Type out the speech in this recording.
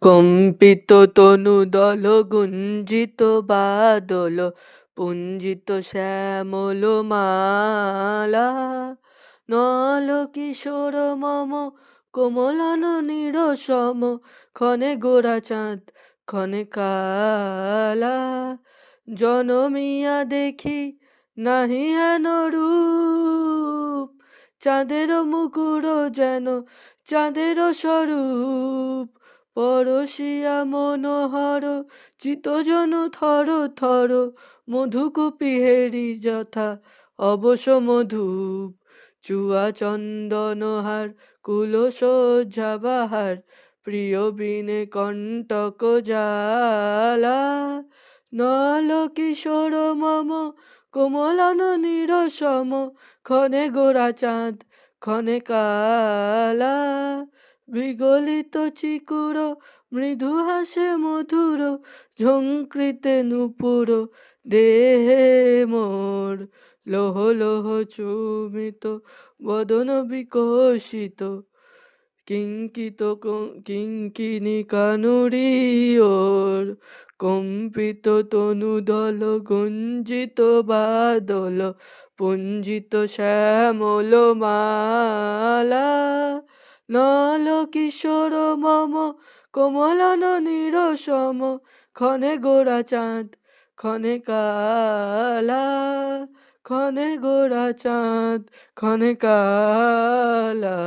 কম্পিত তনুদল গুঞ্জিত বাদল পুঞ্জিত শ্যামল মালা নল কিশোর মম কোমলান নিরসম ক্ষণে গোরা চাঁদ ক্ষণে কালা জনমিয়া দেখি নাহি হেন রূপ চাঁদের মুকুর যেন চাঁদের স্বরূপ পরশিয়া মনোহর চিতজন থর থর মধুকুপি হেরি যথা অবশ মধুপ চুয়া চন্দনহার কুলসজ্জা বাহার প্রিয় বিনে কণ্টক জালা নল কিশোর মম কোমলান নিরসম ক্ষণে গোরা চাঁদ ক্ষণে কালা বিগলিত চিকুর মৃদু হাসে মধুর ঝঙ্কৃতে নূপুর দেহে মোর লোহ লোহ চুমিত বদন বিকশিত কিঙ্কিত কিঙ্কিনি কানুরি ওর কম্পিত তনুদল গুঞ্জিত বাদল পুঞ্জিত শ্যামল মালা নল কিশোর মম কোমলান নিরসম ক্ষণে গোরা চাঁদ ক্ষণে কালা ক্ষণে গোরা চাঁদ ক্ষণে কালা।